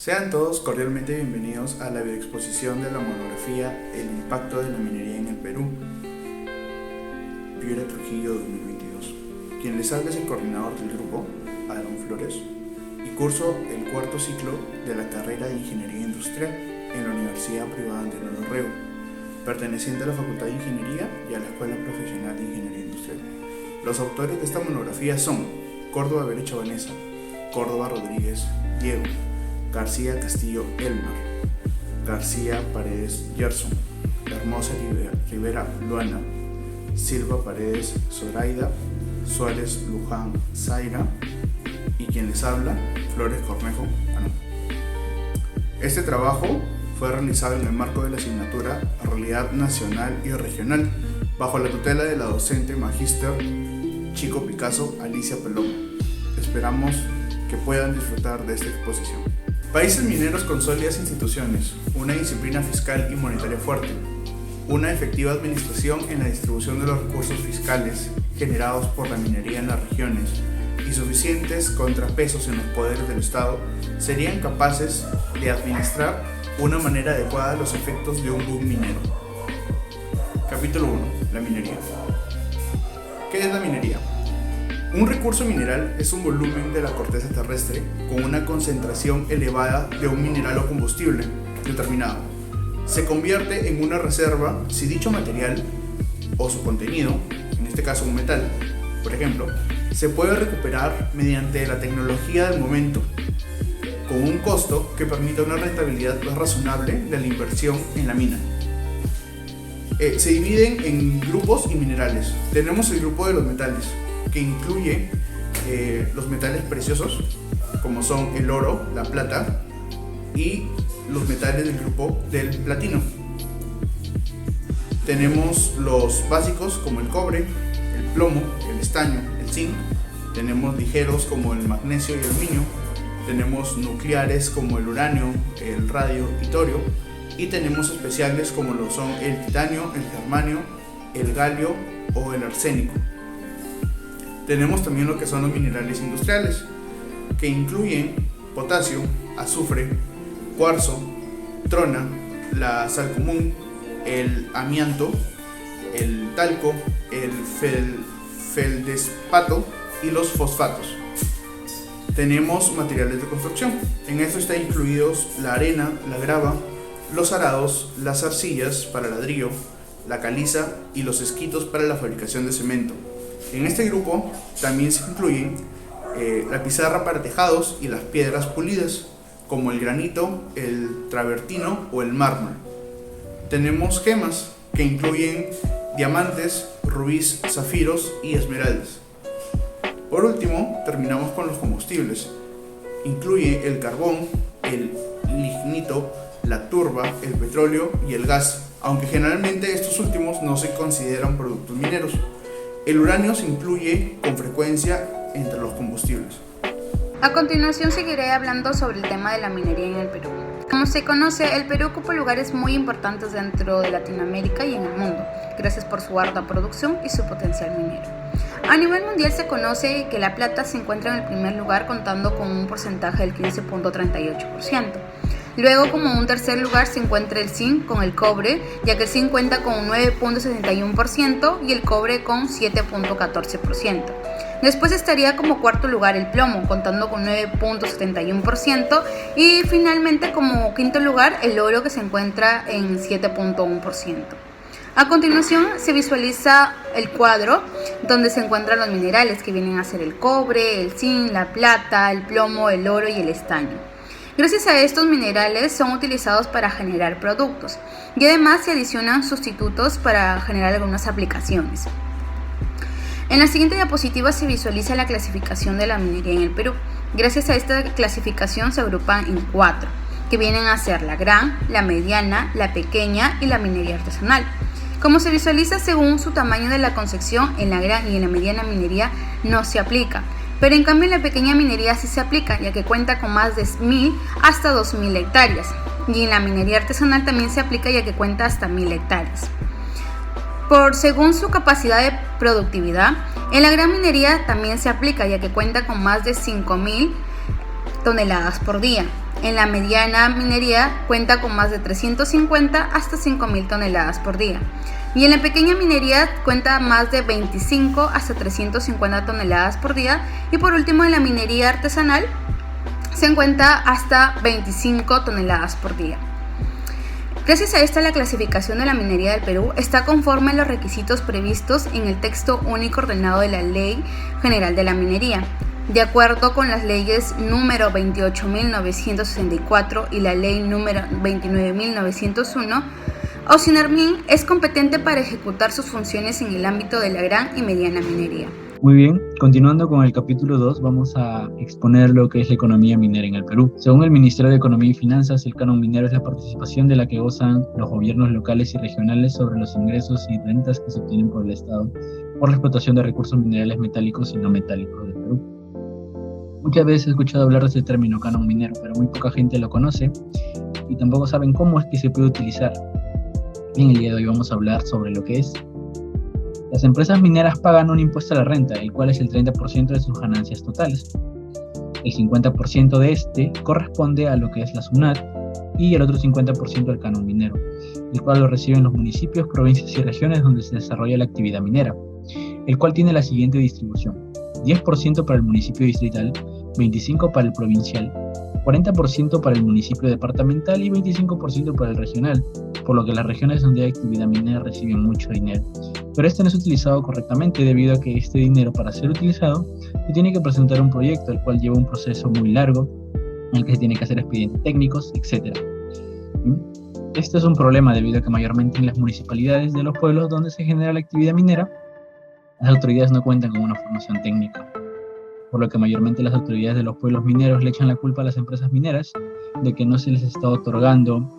Sean todos cordialmente bienvenidos a la videoexposición de la monografía El impacto de la minería en el Perú, Piura Trujillo 2022. Quien les habla es el coordinador del grupo, Aaron Flores, y curso el cuarto ciclo de la carrera de Ingeniería Industrial en la Universidad Privada Antenor Orrego, perteneciente a la Facultad de Ingeniería y a la Escuela Profesional de Ingeniería Industrial. Los autores de esta monografía son Córdoba Berecha Vanessa, Córdoba Rodríguez Diego, García Castillo Elmar, García Paredes Gerson, Hermosa Rivera Luana, Silva Paredes Zoraida, Suárez Luján Zaira y quien les habla, Flores Cornejo Anón. Este trabajo fue realizado en el marco de la asignatura Realidad Nacional y Regional, bajo la tutela de la docente magíster Chico Picasso Alicia Peloma. Esperamos que puedan disfrutar de esta exposición. Países mineros con sólidas instituciones, una disciplina fiscal y monetaria fuerte, una efectiva administración en la distribución de los recursos fiscales generados por la minería en las regiones y suficientes contrapesos en los poderes del Estado serían capaces de administrar de una manera adecuada los efectos de un boom minero. Capítulo 1. La minería. ¿Qué es la minería? Un recurso mineral es un volumen de la corteza terrestre con una concentración elevada de un mineral o combustible determinado. Se convierte en una reserva si dicho material o su contenido, en este caso un metal, por ejemplo, se puede recuperar mediante la tecnología del momento, con un costo que permita una rentabilidad razonable de la inversión en la mina. Se dividen en grupos y minerales. Tenemos el grupo de los metales, que incluye los metales preciosos, como son el oro, la plata y los metales del grupo del platino. Tenemos los básicos como el cobre, el plomo, el estaño, el zinc. Tenemos ligeros como el magnesio y el aluminio. Tenemos nucleares como el uranio, el radio y torio. Y tenemos especiales como lo son el titanio, el germanio, el galio o el arsénico. Tenemos también lo que son los minerales industriales, que incluyen potasio, azufre, cuarzo, trona, la sal común, el amianto, el talco, el feldespato y los fosfatos. Tenemos materiales de construcción. En esto están incluidos la arena, la grava, los arados, las arcillas para ladrillo, la caliza y los esquitos para la fabricación de cemento. En este grupo también se incluyen la pizarra para tejados y las piedras pulidas, como el granito, el travertino o el mármol. Tenemos gemas, que incluyen diamantes, rubíes, zafiros y esmeraldas. Por último, terminamos con los combustibles. Incluye el carbón, el lignito, la turba, el petróleo y el gas, aunque generalmente estos últimos no se consideran productos mineros. El uranio se incluye con frecuencia entre los combustibles. A continuación seguiré hablando sobre el tema de la minería en el Perú. Como se conoce, el Perú ocupa lugares muy importantes dentro de Latinoamérica y en el mundo, gracias por su alta producción y su potencial minero. A nivel mundial se conoce que la plata se encuentra en el primer lugar contando con un porcentaje del 15.38%. Luego, como un tercer lugar, se encuentra el zinc con el cobre, ya que el zinc cuenta con un 9.71% y el cobre con 7.14%. Después estaría como cuarto lugar el plomo, contando con 9.71%, y finalmente como quinto lugar el oro, que se encuentra en 7.1%. A continuación se visualiza el cuadro donde se encuentran los minerales, que vienen a ser el cobre, el zinc, la plata, el plomo, el oro y el estaño. Gracias a estos minerales son utilizados para generar productos y además se adicionan sustitutos para generar algunas aplicaciones. En la siguiente diapositiva se visualiza la clasificación de la minería en el Perú. Gracias a esta clasificación se agrupan en 4, que vienen a ser la gran, la mediana, la pequeña y la minería artesanal. Como se visualiza según su tamaño de la concesión, en la gran y en la mediana minería no se aplica. Pero en cambio en la pequeña minería sí se aplica, ya que cuenta con más de 1.000 hasta 2.000 hectáreas. Y en la minería artesanal también se aplica, ya que cuenta hasta 1.000 hectáreas. Según su capacidad de productividad, en la gran minería también se aplica, ya que cuenta con más de 5.000 toneladas por día. En la mediana minería cuenta con más de 350 hasta 5.000 toneladas por día. Y en la pequeña minería cuenta más de 25 hasta 350 toneladas por día. Y por último, en la minería artesanal se encuentra hasta 25 toneladas por día. Gracias a esta, la clasificación de la minería del Perú está conforme a los requisitos previstos en el texto único ordenado de la Ley General de la Minería. De acuerdo con las leyes número 28.964 y la ley número 29.901, OCINARMIN es competente para ejecutar sus funciones en el ámbito de la gran y mediana minería. Muy bien, continuando con el capítulo 2, vamos a exponer lo que es la economía minera en el Perú. Según el Ministerio de Economía y Finanzas, el canon minero es la participación de la que gozan los gobiernos locales y regionales sobre los ingresos y rentas que se obtienen por el Estado por la explotación de recursos minerales metálicos y no metálicos del Perú. Muchas veces he escuchado hablar de este término canon minero, pero muy poca gente lo conoce y tampoco saben cómo es que se puede utilizar. En el día de hoy vamos a hablar sobre lo que es. Las empresas mineras pagan un impuesto a la renta, el cual es el 30% de sus ganancias totales. El 50% de este corresponde a lo que es la SUNAT y el otro 50% al canon minero, el cual lo reciben los municipios, provincias y regiones donde se desarrolla la actividad minera, el cual tiene la siguiente distribución: 10% para el municipio distrital, 25% para el provincial, 40% para el municipio departamental y 25% para el regional, por lo que las regiones donde hay actividad minera reciben mucho dinero. Pero este no es utilizado correctamente debido a que este dinero, para ser utilizado, se tiene que presentar un proyecto, el cual lleva un proceso muy largo, en el que se tiene que hacer expedientes técnicos, etc. Esto es un problema debido a que mayormente en las municipalidades de los pueblos donde se genera la actividad minera, las autoridades no cuentan con una formación técnica, por lo que mayormente las autoridades de los pueblos mineros le echan la culpa a las empresas mineras de que no se les está otorgando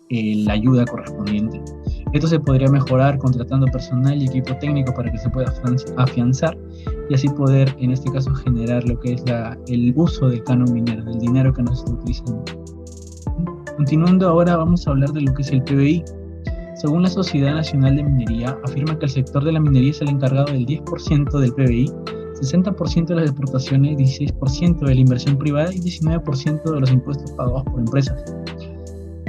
la ayuda correspondiente. Esto se podría mejorar contratando personal y equipo técnico para que se pueda afianzar y así poder, en este caso, generar lo que es el uso del canon minero, del dinero que nos está utilizando. Continuando ahora, vamos a hablar de lo que es el PBI. Según la Sociedad Nacional de Minería, afirma que el sector de la minería es el encargado del 10% del PBI, 60% de las exportaciones, 16% de la inversión privada y 19% de los impuestos pagados por empresas.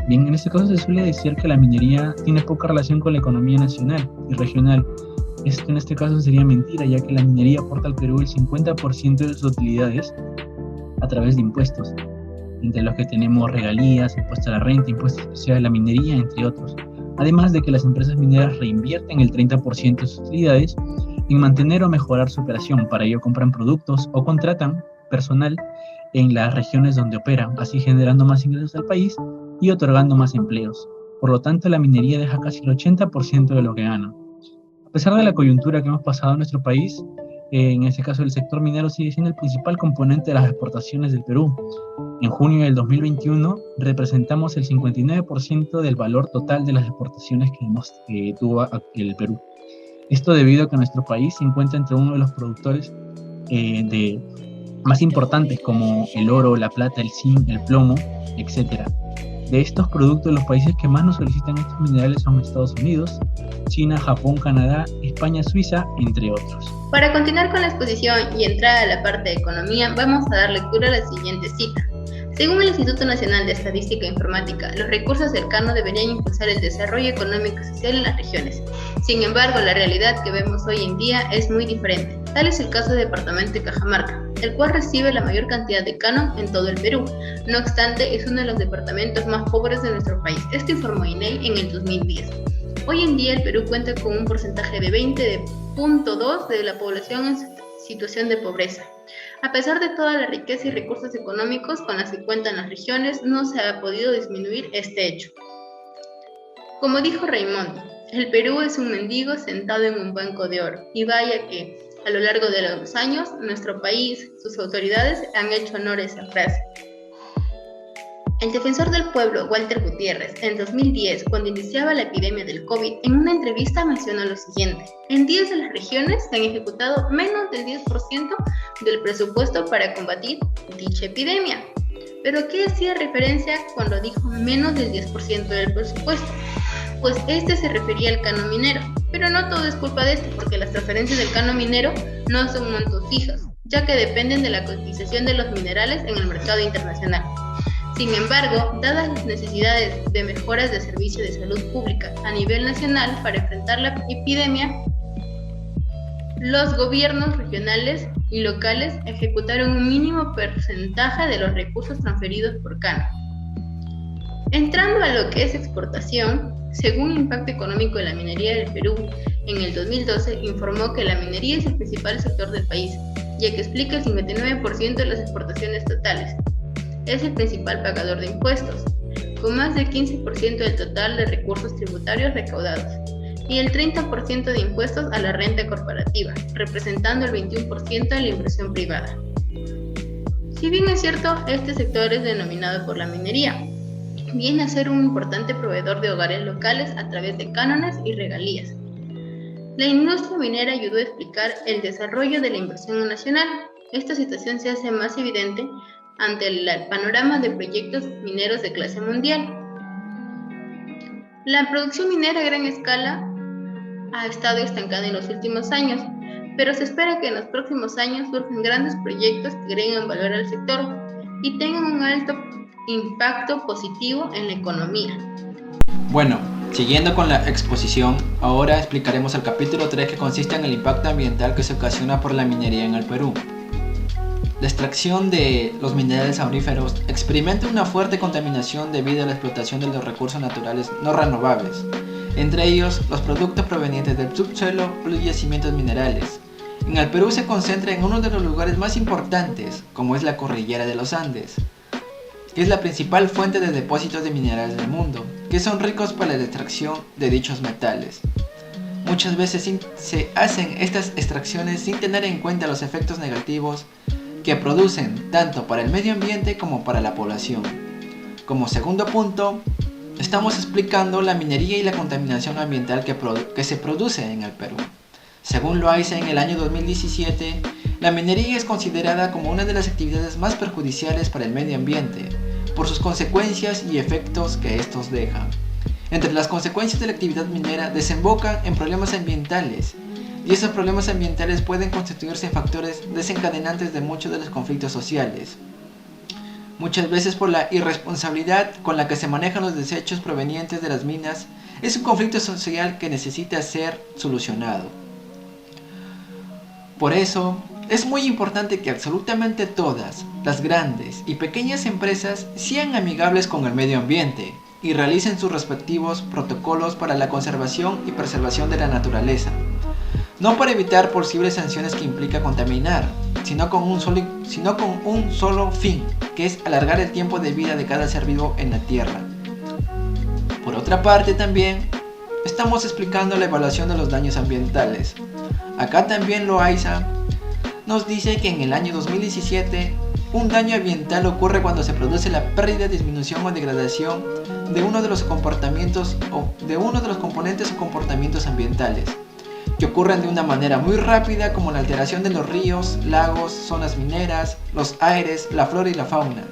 Bien, en este caso se suele decir que la minería tiene poca relación con la economía nacional y regional. Esto en este caso sería mentira, ya que la minería aporta al Perú el 50% de sus utilidades a través de impuestos, entre los que tenemos regalías, impuesto a la renta, impuesto especial a la minería, entre otros. Además de que las empresas mineras reinvierten el 30% de sus utilidades en mantener o mejorar su operación. Para ello compran productos o contratan personal en las regiones donde operan, así generando más ingresos al país y otorgando más empleos. Por lo tanto, la minería deja casi el 80% de lo que gana. A pesar de la coyuntura que hemos pasado en nuestro país, en este caso el sector minero sigue siendo el principal componente de las exportaciones del Perú. En junio del 2021 representamos el 59% del valor total de las exportaciones que tuvo el Perú. Esto debido a que nuestro país se encuentra entre uno de los productores más importantes como el oro, la plata, el zinc, el plomo, etc. De estos productos, los países que más nos solicitan estos minerales son Estados Unidos, China, Japón, Canadá, España, Suiza, entre otros. Para continuar con la exposición y entrar a la parte de economía, vamos a dar lectura a la siguiente cita. Según el Instituto Nacional de Estadística e Informática, los recursos del canon deberían impulsar el desarrollo económico y social en las regiones. Sin embargo, la realidad que vemos hoy en día es muy diferente. Tal es el caso del departamento de Cajamarca, el cual recibe la mayor cantidad de canon en todo el Perú. No obstante, es uno de los departamentos más pobres de nuestro país. Esto informó INEI en el 2010. Hoy en día el Perú cuenta con un porcentaje de 20.2% de la población en situación de pobreza. A pesar de toda la riqueza y recursos económicos con las que cuentan las regiones, no se ha podido disminuir este hecho. Como dijo Raimondo, el Perú es un mendigo sentado en un banco de oro, y vaya que a lo largo de los años nuestro país, sus autoridades han hecho honor a esa frase. El defensor del pueblo, Walter Gutiérrez, en 2010, cuando iniciaba la epidemia del COVID, en una entrevista mencionó lo siguiente: en 10 de las regiones se han ejecutado menos del 10% del presupuesto para combatir dicha epidemia. ¿Pero a qué hacía referencia cuando dijo menos del 10% del presupuesto? Pues este se refería al canon minero, pero no todo es culpa de esto, porque las transferencias del canon minero no son montos fijos, ya que dependen de la cotización de los minerales en el mercado internacional. Sin embargo, dadas las necesidades de mejoras de servicio de salud pública a nivel nacional para enfrentar la epidemia, los gobiernos regionales y locales ejecutaron un mínimo porcentaje de los recursos transferidos por Cano. Entrando a lo que es exportación, según Impacto Económico de la Minería del Perú, en el 2012 informó que la minería es el principal sector del país, ya que explica el 59% de las exportaciones totales. Es el principal pagador de impuestos, con más del 15% del total de recursos tributarios recaudados, y el 30% de impuestos a la renta corporativa, representando el 21% de la inversión privada. Si bien es cierto, este sector es denominado por la minería, viene a ser un importante proveedor de hogares locales a través de cánones y regalías. La industria minera ayudó a explicar el desarrollo de la inversión nacional. Esta situación se hace más evidente ante el panorama de proyectos mineros de clase mundial. La producción minera a gran escala ha estado estancada en los últimos años, pero se espera que en los próximos años surjan grandes proyectos que agreguen valor al sector y tengan un alto impacto positivo en la economía. Bueno, siguiendo con la exposición, ahora explicaremos el capítulo 3, que consiste en el impacto ambiental que se ocasiona por la minería en el Perú. La extracción de los minerales auríferos experimenta una fuerte contaminación debido a la explotación de los recursos naturales no renovables, entre ellos los productos provenientes del subsuelo o los yacimientos minerales. En el Perú se concentra en uno de los lugares más importantes, como es la cordillera de los Andes, que es la principal fuente de depósitos de minerales del mundo, que son ricos para la extracción de dichos metales. Muchas veces se hacen estas extracciones sin tener en cuenta los efectos negativos que producen tanto para el medio ambiente como para la población. Como segundo punto, estamos explicando la minería y la contaminación ambiental que se produce en el Perú. Según Loaiza, en el año 2017, la minería es considerada como una de las actividades más perjudiciales para el medio ambiente, por sus consecuencias y efectos que estos dejan. Entre las consecuencias de la actividad minera desembocan en problemas ambientales, y esos problemas ambientales pueden constituirse en factores desencadenantes de muchos de los conflictos sociales. Muchas veces por la irresponsabilidad con la que se manejan los desechos provenientes de las minas, es un conflicto social que necesita ser solucionado. Por eso, es muy importante que absolutamente todas las grandes y pequeñas empresas sean amigables con el medio ambiente y realicen sus respectivos protocolos para la conservación y preservación de la naturaleza. No para evitar posibles sanciones que implica contaminar, sino con un solo fin, que es alargar el tiempo de vida de cada ser vivo en la Tierra. Por otra parte, también estamos explicando la evaluación de los daños ambientales. Acá también Loaiza nos dice que en el año 2017 un daño ambiental ocurre cuando se produce la pérdida, disminución o degradación de uno de los componentes o comportamientos ambientales, que ocurren de una manera muy rápida, como la alteración de los ríos, lagos, zonas mineras, los aires, la flora y la fauna,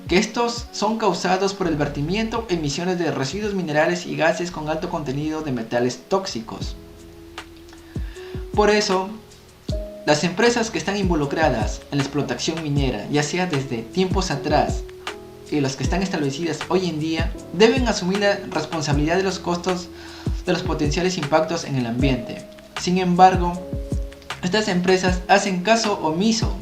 que estos son causados por el vertimiento o emisiones de residuos minerales y gases con alto contenido de metales tóxicos. Por eso, las empresas que están involucradas en la explotación minera, ya sea desde tiempos atrás y las que están establecidas hoy en día, deben asumir la responsabilidad de los costos de los potenciales impactos en el ambiente. Sin embargo, estas empresas hacen caso omiso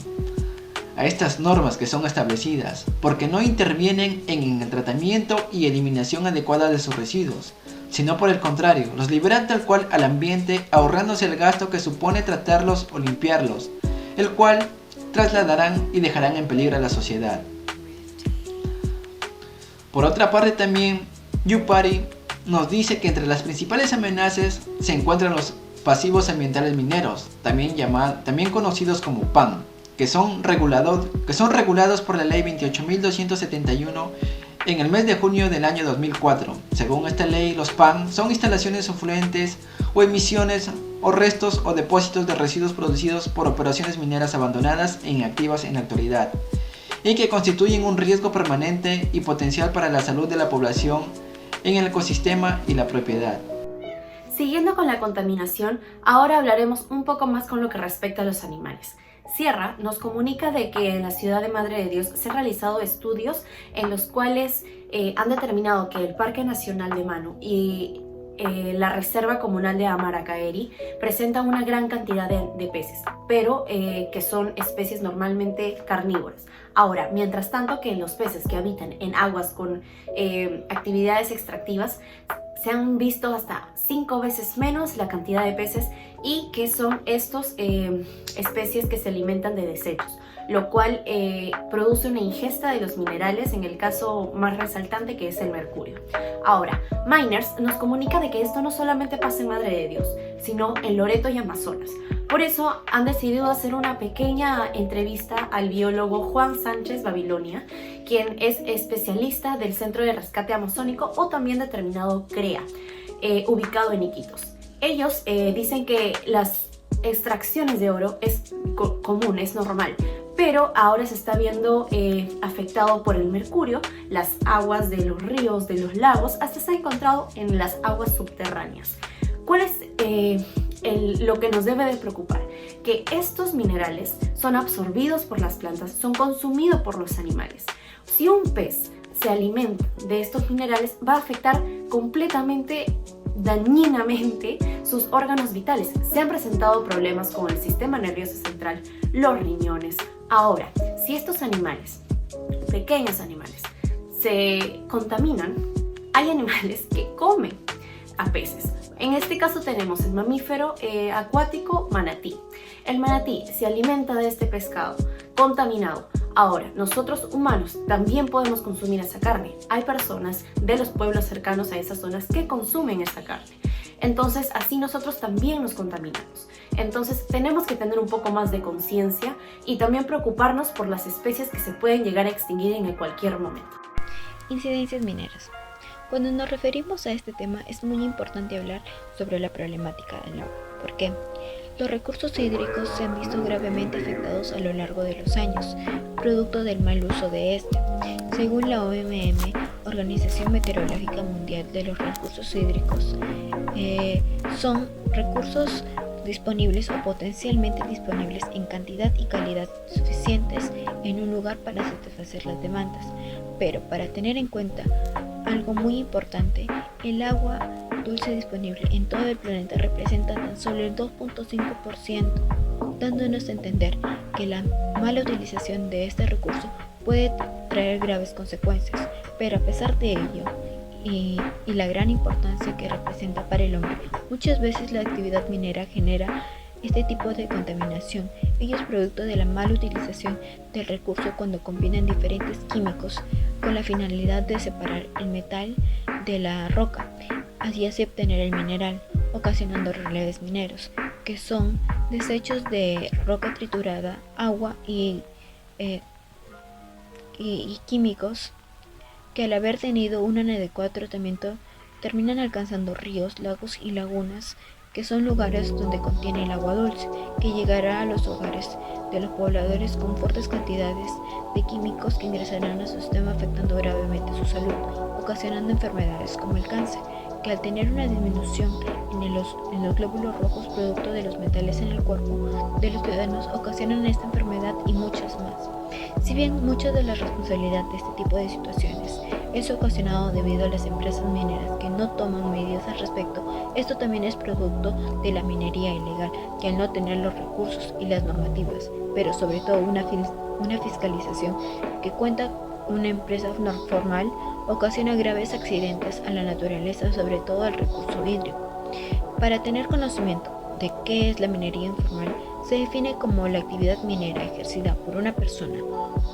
a estas normas que son establecidas, porque no intervienen en el tratamiento y eliminación adecuada de sus residuos, sino por el contrario, los liberan tal cual al ambiente, ahorrándose el gasto que supone tratarlos o limpiarlos, el cual trasladarán y dejarán en peligro a la sociedad. Por otra parte, también Yupari nos dice que entre las principales amenazas se encuentran los pasivos ambientales mineros, también conocidos como PAM, que son regulados por la ley 28.271 en el mes de junio del año 2004. Según esta ley, los PAM son instalaciones o fluentes o emisiones o restos o depósitos de residuos producidos por operaciones mineras abandonadas e inactivas en la actualidad, y que constituyen un riesgo permanente y potencial para la salud de la población en el ecosistema y la propiedad. Siguiendo con la contaminación, ahora hablaremos un poco más con lo que respecta a los animales. Sierra nos comunica de que en la ciudad de Madre de Dios se han realizado estudios en los cuales han determinado que el Parque Nacional de Manu y la Reserva Comunal de Amaracaeri presentan una gran cantidad de peces, pero que son especies normalmente carnívoras. Ahora, mientras tanto que los peces que habitan en aguas con actividades extractivas se han visto hasta 5 veces menos la cantidad de peces, y que son estos especies que se alimentan de desechos, lo cual produce una ingesta de los minerales, en el caso más resaltante que es el mercurio. Ahora, Miners nos comunica de que esto no solamente pasa en Madre de Dios, sino en Loreto y Amazonas. Por eso han decidido hacer una pequeña entrevista al biólogo Juan Sánchez Babilonia, quien es especialista del Centro de Rescate Amazónico, o también determinado CREA, ubicado en Iquitos. Ellos dicen que las extracciones de oro es común, es normal, pero ahora se está viendo afectado por el mercurio las aguas de los ríos, de los lagos, hasta se ha encontrado en las aguas subterráneas. ¿Cuál es lo que nos debe de preocupar? Que estos minerales son absorbidos por las plantas, son consumidos por los animales. Si un pez se alimenta de estos minerales, va a afectar completamente, dañinamente, sus órganos vitales. Se han presentado problemas con el sistema nervioso central, los riñones. Ahora, si estos animales, pequeños animales, se contaminan, hay animales que comen a peces. En este caso tenemos el mamífero acuático manatí. El manatí se alimenta de este pescado contaminado. Ahora, nosotros humanos también podemos consumir esa carne. Hay personas de los pueblos cercanos a esas zonas que consumen esa carne. Entonces, así nosotros también nos contaminamos. Entonces, tenemos que tener un poco más de conciencia y también preocuparnos por las especies que se pueden llegar a extinguir en cualquier momento. Incidencias mineras. Cuando nos referimos a este tema, es muy importante hablar sobre la problemática del agua. ¿Por qué? Los recursos hídricos se han visto gravemente afectados a lo largo de los años, producto del mal uso de este. Según la OMM, Organización Meteorológica Mundial, de los recursos hídricos son recursos disponibles o potencialmente disponibles en cantidad y calidad suficientes en un lugar para satisfacer las demandas. Pero para tener en cuenta algo muy importante, el agua dulce disponible en todo el planeta representa tan solo el 2.5%, dándonos a entender que la mala utilización de este recurso puede traer graves consecuencias. Pero a pesar de ello, y la gran importancia que representa para el hombre, muchas veces la actividad minera genera este tipo de contaminación. Ello es producto de la mala utilización del recurso cuando combinan diferentes químicos con la finalidad de separar el metal de la roca, así así obtener el mineral, ocasionando relieves mineros, que son desechos de roca triturada, agua y químicos que, al haber tenido un inadecuado tratamiento, terminan alcanzando ríos, lagos y lagunas, que son lugares donde contiene el agua dulce, que llegará a los hogares de los pobladores con fuertes cantidades de químicos que ingresarán a su sistema, afectando gravemente su salud, ocasionando enfermedades como el cáncer, que al tener una disminución en los glóbulos rojos producto de los metales en el cuerpo de los ciudadanos, ocasionan esta enfermedad y muchas más. Si bien mucha de la responsabilidad de este tipo de situaciones es ocasionado debido a las empresas mineras que no toman medidas al respecto, esto también es producto de la minería ilegal, que al no tener los recursos y las normativas, pero sobre todo una fiscalización que cuenta una empresa formal, ocasiona graves accidentes a la naturaleza, sobre todo al recurso hídrico. Para tener conocimiento de qué es la minería informal, se define como la actividad minera ejercida por una persona,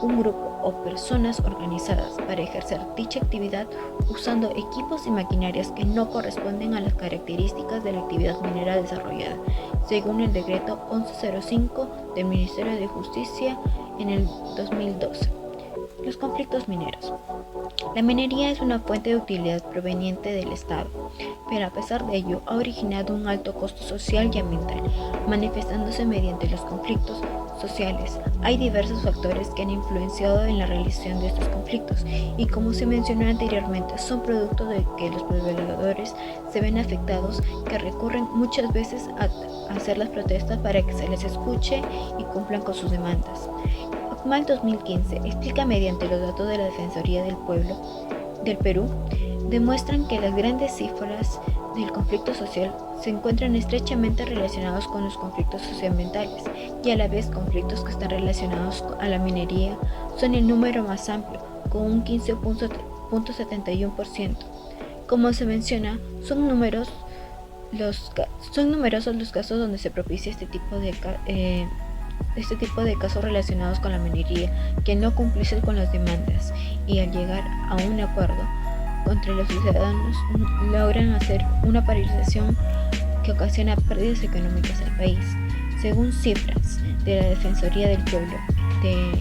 un grupo o personas organizadas para ejercer dicha actividad usando equipos y maquinarias que no corresponden a las características de la actividad minera desarrollada, según el decreto 1105 del Ministerio de Justicia en el 2012. Los conflictos mineros. La minería es una fuente de utilidad proveniente del Estado, pero a pesar de ello ha originado un alto costo social y ambiental, manifestándose mediante los conflictos sociales. Hay diversos factores que han influenciado en la realización de estos conflictos y, como se mencionó anteriormente, son producto de que los pobladores se ven afectados, que recurren muchas veces a a hacer las protestas para que se les escuche y cumplan con sus demandas. OCMAL 2015 explica mediante los datos de la Defensoría del Pueblo del Perú, demuestran que las grandes cifras del conflicto social se encuentran estrechamente relacionados con los conflictos socioambientales y a la vez conflictos que están relacionados a la minería son el número más amplio, con un 15.71%. Como se menciona, son numerosos los casos donde se propicia este tipo de casos relacionados con la minería que no cumplirse con las demandas y al llegar a un acuerdo contra los ciudadanos logran hacer una paralización que ocasiona pérdidas económicas al país. Según cifras de la Defensoría del Pueblo, de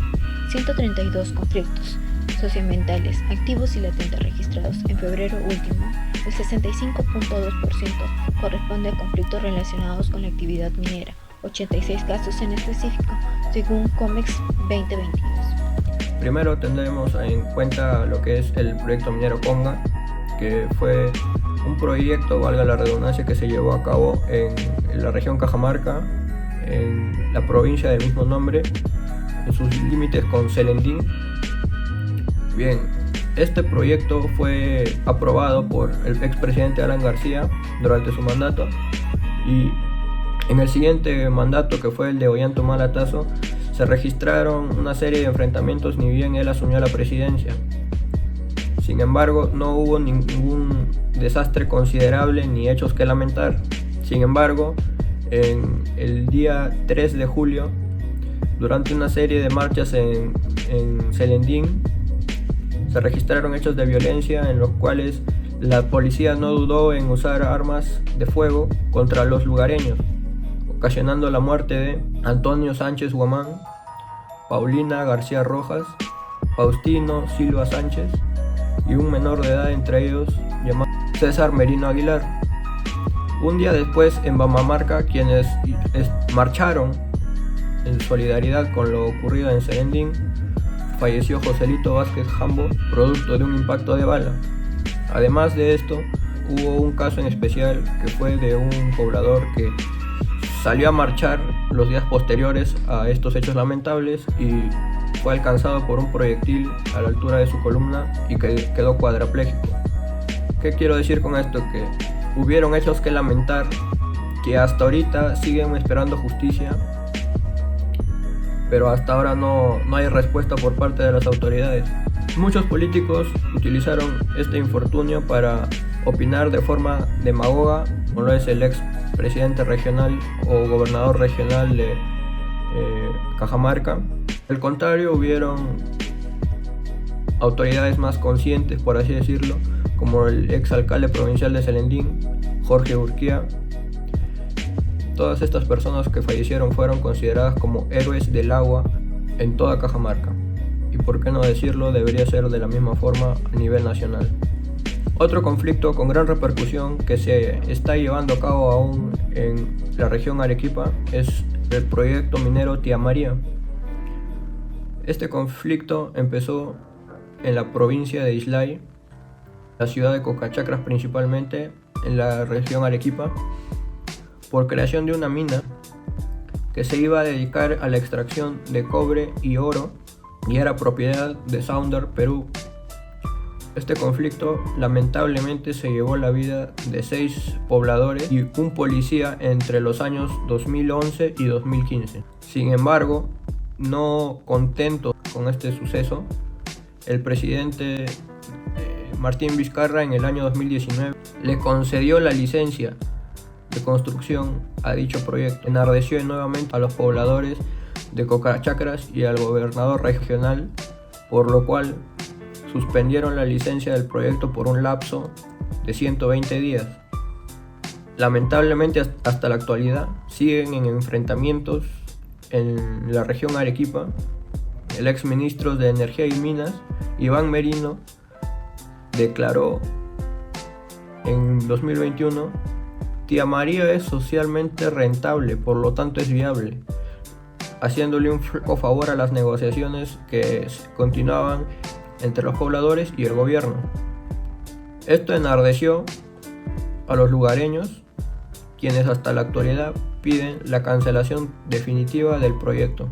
132 conflictos socioambientales activos y latentes registrados en febrero último, el 65.2% corresponde a conflictos relacionados con la actividad minera, 86 casos en específico, según COMEX 2022. Primero tendremos en cuenta lo que es el proyecto minero Conga, que fue un proyecto, valga la redundancia, que se llevó a cabo en la región Cajamarca, en la provincia del mismo nombre, en sus límites con Selendín. Bien, este proyecto fue aprobado por el expresidente Alan García durante su mandato, y en el siguiente mandato, que fue el de Ollanta Tazo, se registraron una serie de enfrentamientos ni bien él asumió la presidencia. Sin embargo, no hubo ningún desastre considerable ni hechos que lamentar. Sin embargo, en el día 3 de julio, durante una serie de marchas en Selendín, se registraron hechos de violencia en los cuales la policía no dudó en usar armas de fuego contra los lugareños, ocasionando la muerte de Antonio Sánchez Guamán, Paulina García Rojas, Faustino Silva Sánchez y un menor de edad, entre ellos llamado César Merino Aguilar. Un día después, en Bamamarca, quienes marcharon en solidaridad con lo ocurrido en Selendín, falleció Joselito Vázquez Jambo, producto de un impacto de bala. Además de esto, hubo un caso en especial que fue de un poblador que salió a marchar los días posteriores a estos hechos lamentables y fue alcanzado por un proyectil a la altura de su columna y que quedó cuadrapléjico. ¿Qué quiero decir con esto? Que hubieron hechos que lamentar, que hasta ahorita siguen esperando justicia, pero hasta ahora no hay respuesta por parte de las autoridades. Muchos políticos utilizaron este infortunio para opinar de forma demagoga, como lo es el ex presidente regional o gobernador regional de Cajamarca. Al contrario, hubieron autoridades más conscientes, por así decirlo, como el ex alcalde provincial de Selendín, Jorge Urquía. Todas estas personas que fallecieron fueron consideradas como héroes del agua en toda Cajamarca, y por qué no decirlo, debería ser de la misma forma a nivel nacional. Otro conflicto con gran repercusión que se está llevando a cabo aún en la región Arequipa es el proyecto minero Tía María. Este conflicto empezó en la provincia de Islay, la ciudad de Cocachacras principalmente, en la región Arequipa, por creación de una mina que se iba a dedicar a la extracción de cobre y oro y era propiedad de Sounder Perú. Este conflicto lamentablemente se llevó la vida de 6 pobladores y un policía entre los años 2011 y 2015. Sin embargo, no contento con este suceso, el presidente Martín Vizcarra en el año 2019 le concedió la licencia de construcción a dicho proyecto. Enardeció nuevamente a los pobladores de Cocachacras y al gobernador regional, por lo cual suspendieron la licencia del proyecto por un lapso de 120 días. Lamentablemente hasta la actualidad siguen en enfrentamientos en la región Arequipa. El ex ministro de Energía y Minas, Iván Merino, declaró en 2021: Tía María es socialmente rentable, por lo tanto es viable, haciéndole un flaco favor a las negociaciones que continuaban entre los pobladores y el gobierno. Esto enardeció a los lugareños, quienes hasta la actualidad piden la cancelación definitiva del proyecto.